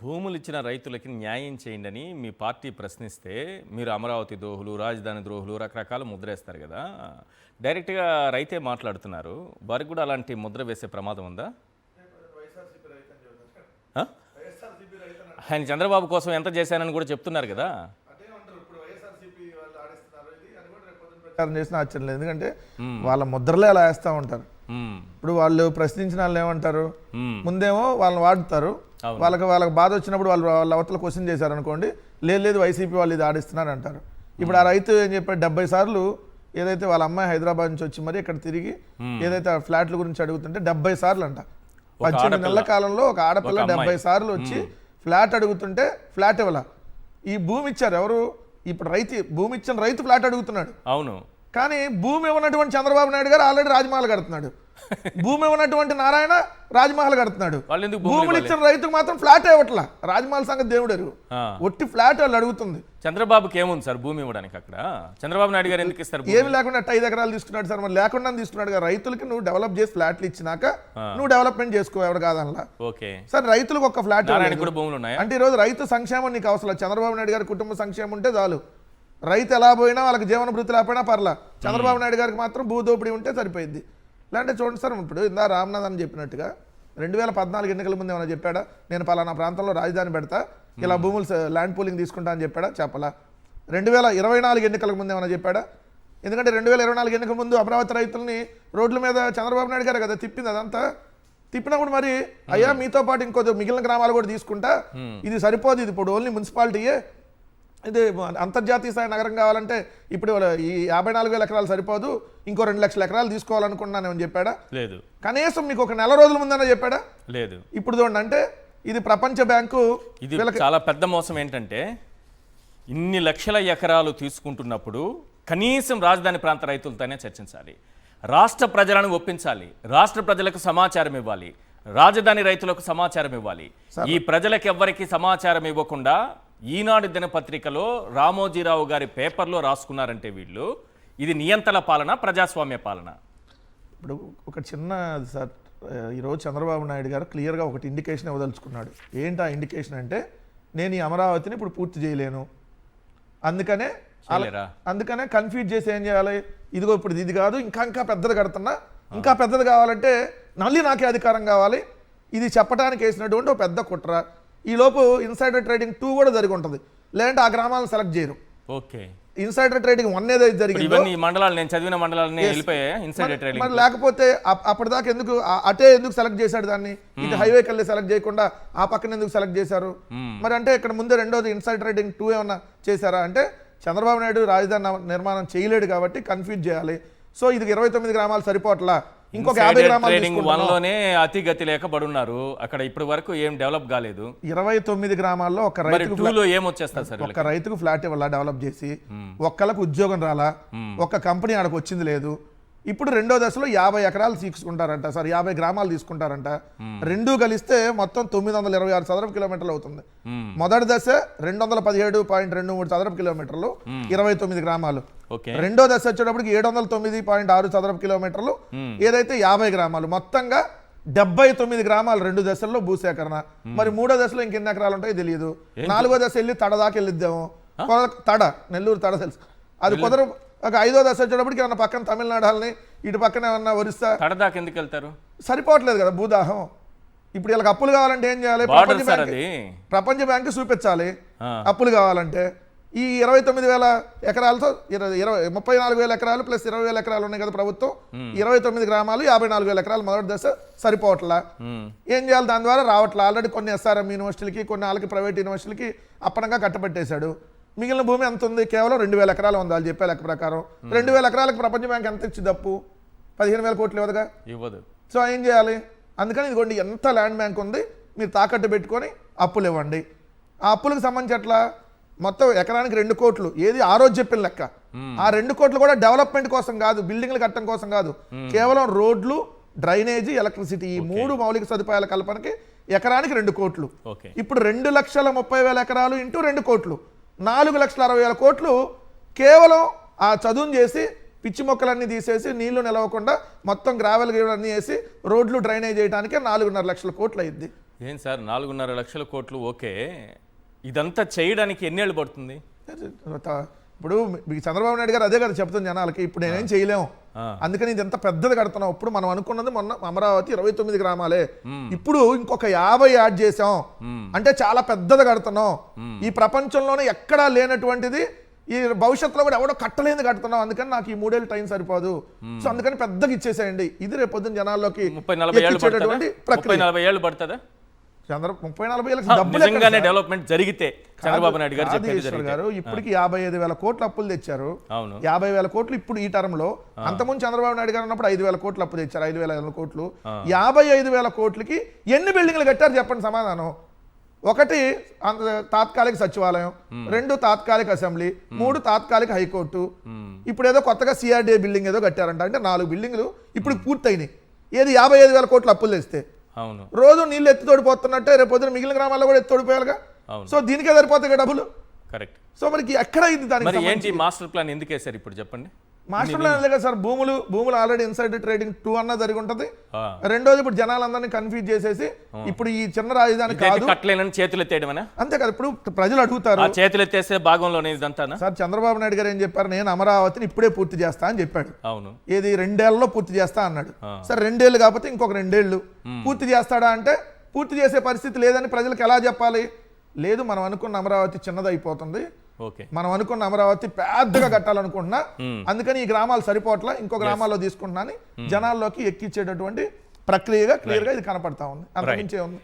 భూములు ఇచ్చిన రైతులకి న్యాయం చేయండి అని మీ పార్టీ ప్రశ్నిస్తే మీరు అమరావతి ద్రోహులు, రాజధాని ద్రోహులు రకరకాల ముద్రేస్తారు కదా. డైరెక్ట్గా రైతే మాట్లాడుతున్నారు. వారికి కూడా అలాంటి ముద్ర వేసే ప్రమాదం ఉందా? ఆయన చంద్రబాబు కోసం ఎంత చేశానని కూడా చెప్తున్నారు కదా. చేసిన ఆశ్చర్యం లేదు, ఎందుకంటే వాళ్ళ ముద్రలే అలా వేస్తూ ఉంటారు. ఇప్పుడు వాళ్ళు ప్రశ్నించిన వాళ్ళు ఏమంటారు, ముందేమో వాళ్ళని వాడుతారు, వాళ్ళకి బాధ వచ్చినప్పుడు వాళ్ళ అవతల క్వశ్చన్ చేశారు అనుకోండి, లేదు వైసీపీ వాళ్ళు ఇది ఆడిస్తున్నారు అంటారు. ఇప్పుడు ఆ రైతు ఏం చెప్పాడు, 70 సార్లు ఏదైతే వాళ్ళ అమ్మాయి హైదరాబాద్ నుంచి వచ్చి మరి ఇక్కడ తిరిగి ఏదైతే ఫ్లాట్ల గురించి అడుగుతుంటే 70 సార్లు అంట. 18 నెలల కాలంలో ఒక ఆడపిల్ల 70 సార్లు వచ్చి ఫ్లాట్ అడుగుతుంటే ఫ్లాట్ ఇవ్వాల. ఈ భూమి ఇచ్చారు ఎవరు? ఇప్పుడు భూమి ఇచ్చిన రైతు ఫ్లాట్ అడుగుతున్నాడు. అవును, కానీ భూమి ఇవ్వనటువంటి చంద్రబాబు నాయుడు గారు ఆల్రెడీ రాజమహల్ కడుతున్నాడు. భూమి ఇవ్వనటువంటి నారాయణ రాజమహల్ కడుతున్నాడు. భూములు ఇచ్చిన రైతుకు మాత్రం ఫ్లాట్ ఇవ్వట్లా. రాజమహల్ సంగతి దేవుడు ఎరుగు, ఒట్టి ఫ్లాట్ వాళ్ళు అడుగుతుంది. చంద్రబాబుకి ఏముంది సార్ భూమి ఇవ్వడానికి? అక్కడ చంద్రబాబు నాయుడు గారు ఎందుకు ఇస్తారు? ఏమి లేకుండా 5 ఎకరాలు తీసుకున్నాడు సార్. మరి లేకుండా తీసుకున్నాడు కదా. రైతులకి నువ్వు డెవలప్ చేసి ఫ్లాట్లు ఇచ్చినాక నువ్వు డెవలప్మెంట్ చేసుకో, ఎవరు కాదనలా. ఓకే సార్, రైతులకు ఒక ఫ్లాట్ భూములు ఉన్నాయి అంటే ఈరోజు రైతు సంక్షేమం నీకు అవసరం. చంద్రబాబు నాయుడు గారి కుటుంబ సంక్షేమం ఉంటే చాలు. రైతు ఎలా పోయినా వాళ్ళకి జీవన భృతి లేకపోయినా పర్లా. చంద్రబాబు నాయుడు గారికి మాత్రం భూదోపిడీ ఉంటే సరిపోయింది. ఇలాంటి చూడండి సార్, ఇప్పుడు ఇందా రామ్నాథ్ అని చెప్పినట్టుగా 2014 ఎన్నికల ముందు ఏమైనా చెప్పాడా, నేను పలానా ప్రాంతంలో రాజధాని పెడతా, ఇలా భూములు ల్యాండ్ పూలింగ్ తీసుకుంటా అని చెప్పాడా? చెప్పలా. 2024 ఎన్నికలకు ముందు ఏమైనా చెప్పాడా? ఎందుకంటే 2024 ఎన్నికల ముందు అమరావతి రైతుల్ని రోడ్ల మీద చంద్రబాబు నాయుడు గారు కదా తిప్పింది. అదంతా తిప్పినప్పుడు మరి అయ్యా మీతో పాటు ఇంకో మిగిలిన గ్రామాలు కూడా తీసుకుంటా, ఇది సరిపోదు, ఇది ఇప్పుడు ఓన్లీ మున్సిపాలిటీయే, ఇది అంతర్జాతీయ స్థాయి నగరం కావాలంటే ఇప్పుడు ఈ 54,000 ఎకరాలు సరిపోదు, ఇంకో 2 లక్షల ఎకరాలు తీసుకోవాలనుకున్నాను చెప్పాడా? లేదు. కనీసం మీకు ఒక నెల రోజుల ముందన్నా చెప్పాడా? లేదు. ఇప్పుడు చూడండి, అంటే ఇది ప్రపంచ బ్యాంకు. ఇది చాలా పెద్ద మోసం. ఏంటంటే ఇన్ని లక్షల ఎకరాలు తీసుకుంటున్నప్పుడు కనీసం రాజధాని ప్రాంత రైతులతోనే చర్చించాలి, రాష్ట్ర ప్రజలను ఒప్పించాలి, రాష్ట్ర ప్రజలకు సమాచారం ఇవ్వాలి, రాజధాని రైతులకు సమాచారం ఇవ్వాలి. ఈ ప్రజలకు ఎవ్వరికి సమాచారం ఇవ్వకుండా ఈనాడు దినపత్రికలో రామోజీరావు గారి పేపర్లో రాసుకున్నారంటే వీళ్ళు, ఇది నియంత్రణ పాలన, ప్రజాస్వామ్య పాలన. ఇప్పుడు ఒక చిన్న సార్, ఈరోజు చంద్రబాబు నాయుడు గారు క్లియర్గా ఒకటి ఇండికేషన్ ఇవ్వదలుచుకున్నాడు. ఏంటి ఆ ఇండికేషన్ అంటే, నేను ఈ అమరావతిని ఇప్పుడు పూర్తి చేయలేను, అందుకనే కన్ఫ్యూజ్ చేసి ఏం చేయాలి, ఇదిగో ఇప్పుడు ఇది కాదు, ఇంకా పెద్దది కడుతున్నా, ఇంకా పెద్దది కావాలంటే మళ్ళీ నాకే అధికారం కావాలి, ఇది చెప్పడానికి వేసినటువంటి ఒక పెద్ద కుట్ర. ఈలోపు ఇన్సైడర్ ట్రేడింగ్ 2 కూడా జరిగి ఉంటుంది, లేదంటే ఆ గ్రామాలను సెలెక్ట్ చేయరు. ఓకే, ఇన్సైడర్ ట్రేడింగ్ 1 ఏదైతే జరిగిందో, నేను చదివిన మండలాలని ఇన్సైడర్ ట్రేడింగ్. మరి లేకపోతే అప్పటిదాకా ఎందుకు అటే ఎందుకు సెలెక్ట్ చేశాడు దాన్ని? ఇటు హైవే కల్లి సెలెక్ట్ చేయకుండా ఆ పక్కన ఎందుకు సెలెక్ట్ చేశారు? మరి అంటే ఇక్కడ ముందే రెండోది ఇన్సైడర్ ట్రేడింగ్ 2 ఏమన్నా చేశారా? అంటే చంద్రబాబు నాయుడు రాజధాని నిర్మాణం చేయలేడు కాబట్టి కన్ఫ్యూజ్ చేయాలి. సో ఇది 29 గ్రామాలు సరిపోట్లా, ఇంకొక 50 గ్రామాలు అతిగతి లేక పడున్నారు అక్కడ. ఇప్పటి వరకు ఏం డెవలప్ కాలేదు. 29 గ్రామాల్లో ఒక రైతుకు ఫ్లాట్ ఇవ్వాలా డెవలప్ చేసి, ఒక్కళ్ళకు ఉద్యోగం రాలా, ఒక్క కంపెనీ ఆడకు వచ్చింది లేదు. ఇప్పుడు రెండో దశలో 50 ఎకరాలు తీసుకుంటారంట సార్, 50 గ్రామాలు తీసుకుంటారంట. రెండు కలిస్తే మొత్తం 926 చదరపు కిలోమీటర్లు అవుతుంది. మొదటి దశ 217.23 చదరపు కిలోమీటర్లు, 29 గ్రామాలు. రెండో దశ వచ్చేటప్పటికి 709.6 చదరపు కిలోమీటర్లు, ఏదైతే 50 గ్రామాలు. మొత్తంగా 79 గ్రామాలు 2 దశల్లో భూసేకరణ. మరి మూడో దశలో ఇంకెన్ని ఎకరాలు ఉంటాయో తెలియదు. 4వ దశ వెళ్ళి తడ దాకా వెళ్ళిద్దాము. తడ, నెల్లూరు తడ తెలుసు, అది కుదర. ఒక 5వ దశ వచ్చేటప్పటికి ఏమన్నా పక్కన తమిళనాడుని, ఇటు పక్కన ఏమన్నా ఒరిస్సా, తడదాకా ఎందుకు వెళ్తారు? సరిపోవట్లేదు కదా భూదాహం. ఇప్పుడు వీళ్ళకి అప్పులు కావాలంటే ఏం చేయాలి? ప్రపంచ బ్యాంకు చూపించాలి అప్పులు కావాలంటే. ఈ 29,000 ఎకరాలతో 34,000 ఎకరాలు ప్లస్ 20,000 ఎకరాలు ఉన్నాయి కదా ప్రభుత్వం, 29 గ్రామాలు 54,000 ఎకరాలు మొదటి దశ సరిపోవట్లా. ఏం చేయాలి? దాని ద్వారా రావట్లా. ఆల్రెడీ కొన్ని SRM యూనివర్సిటీలకి, కొన్ని వాళ్ళకి ప్రైవేట్ యూనివర్సిటీలకి అప్పనంగా కట్టబెట్టేశాడు. మిగిలిన భూమి ఎంత ఉంది? కేవలం 2,000 ఎకరాలు ఉంది. వాళ్ళు చెప్పే లెక్క ప్రకారం 2,000 ఎకరాలకు ప్రపంచ బ్యాంక్ ఎంత ఇచ్చింది అప్పు? 15,000 కోట్లు ఇవ్వదుగా, ఇవ్వదు. సో ఏం చేయాలి? అందుకని ఇదిగోండి ఎంత ల్యాండ్ బ్యాంక్ ఉంది, మీరు తాకట్టు పెట్టుకొని అప్పులు ఇవ్వండి. ఆ అప్పులకు సంబంధించి ఎట్లా? మొత్తం ఎకరానికి 2 కోట్లు, ఏది ఆ రోజు చెప్పిన లెక్క. ఆ 2 కోట్లు కూడా డెవలప్మెంట్ కోసం కాదు, బిల్డింగ్లు కట్టడం కోసం కాదు, కేవలం రోడ్లు, డ్రైనేజీ, ఎలక్ట్రిసిటీ, ఈ 3 మౌలిక సదుపాయాల కల్పనకి ఎకరానికి 2 కోట్లు. ఇప్పుడు 2,30,000 ఎకరాలు ఇంటూ 2 కోట్లు, 4,60,000 కోట్లు కేవలం ఆ చదువును చేసి, పిచ్చి మొక్కలన్నీ తీసేసి, నీళ్లు నిలవకుండా మొత్తం గ్రావెల్ అన్నీ వేసి రోడ్లు డ్రైనేజ్ చేయడానికి 4,500,000 కోట్లు అయింది. ఏం సార్ 4.5 లక్షల కోట్లు ఓకే, ఇదంతా చేయడానికి ఎన్నేళ్ళు పడుతుంది? ఇప్పుడు మీకు చంద్రబాబు నాయుడు గారు అదే కదా చెప్తుంది జనాలకి, ఇప్పుడు నేనేం చేయలేము, అందుకని ఇది ఎంత పెద్దది కడుతున్నాం. ఇప్పుడు మనం అనుకున్నది మొన్న అమరావతి 29 గ్రామాలే, ఇప్పుడు ఇంకొక 50 యాడ్ చేసాం అంటే చాలా పెద్దది కడుతున్నాం. ఈ ప్రపంచంలోనే ఎక్కడా లేనటువంటిది, ఈ భవిష్యత్తులో కూడా ఎవడో కట్టలేని కడుతున్నాం. అందుకని నాకు ఈ 3 ఏళ్ళ టైం సరిపోదు, సో అందుకని పెద్దగా ఇచ్చేసేయండి. ఇది రేపు పొద్దున్న జనాల్లోకి 30-40 ఏళ్ళు పడుతుందా? 30-40 ఏళ్ళకి నిజంగానే డెవలప్మెంట్ జరిగితే చంద్రబాబు నాయుడు గారు చెప్పేది గారు ఇప్పటికి 55,000 కోట్లు అప్పులు తెచ్చారు. అవును, 50,000 కోట్లు ఇప్పుడు ఈ టర్మ్ లో. అంతకుముందు చంద్రబాబు నాయుడు గారు ఉన్నప్పుడు 5,000 కోట్లు అప్పు తెచ్చారు. 5,000 కోట్లు, 55,000 కోట్లకి ఎన్ని బిల్డింగ్లు కట్టారు చెప్పండి సమాధానం. 1 తాత్కాలిక సచివాలయం, 2 తాత్కాలిక అసెంబ్లీ, 3 తాత్కాలిక హైకోర్టు, ఇప్పుడు ఏదో కొత్తగా సిఆర్డీఏ బిల్డింగ్ ఏదో కట్టారంట. అంటే 4 బిల్డింగ్లు ఇప్పుడు పూర్తయినాయి. ఏది 55,000 కోట్లు అప్పులు తెస్తే. అవును, రోజు నీళ్ళు ఎత్తి తోడిపోతున్నట్టే రేపు పొద్దున మిగిలిన గ్రామాల్లో కూడా ఎత్తి తోడిపోయాలిగా. సో దీనికే సరిపోతాయి డబ్బులు. కరెక్ట్. సో మనకి ఎక్కడ ఇది దానికి ఏంటి మాస్టర్ ప్లాన్ ఎందుకు వేశారు ఇప్పుడు చెప్పండి? మాస్టర్ ప్లాన్ లేదు సార్, భూములు ఆల్రెడీ ఇన్సైడ్ ట్రేడింగ్ 2 అన్న జరిగి ఉంటుంది. రెండోది ఇప్పుడు జనాలందరినీ కన్ఫ్యూజ్ చేసేసి ఇప్పుడు ఈ చిన్న రాజధాని కాదు కట్టలేనని చేతులు ఎత్తేయడమేనా? అంతే కదా. ఇప్పుడు ప్రజలు అడుగుతారు చేతులు ఎత్తేసే భాగంలోనే ఇదంతా. సార్ చంద్రబాబు నాయుడు గారు ఏం చెప్పారు, నేను అమరావతిని ఇప్పుడే పూర్తి చేస్తా అని చెప్పాడు. అవును, ఏది 2 ఏళ్లలో పూర్తి చేస్తా అన్నాడు. సార్ 2 ఏళ్ళు కాకపోతే ఇంకొక 2 ఏళ్ళు పూర్తి చేస్తాడా అంటే పూర్తి చేసే పరిస్థితి లేదని ప్రజలకు ఎలా చెప్పాలి? లేదు, మనం అనుకున్న అమరావతి చిన్నదైపోతుంది, మనం అనుకున్న అమరావతి పెద్దగా కట్టాలనుకుంటున్నా, అందుకని ఈ గ్రామాలు సరిపోట్ల, ఇంకో గ్రామాల్లో తీసుకుంటున్నా అని జనాల్లోకి ఎక్కించేటటువంటి ప్రక్రియగా క్లియర్ గా ఇది కనపడతా ఉంది. అంతకుమించే ఉంది.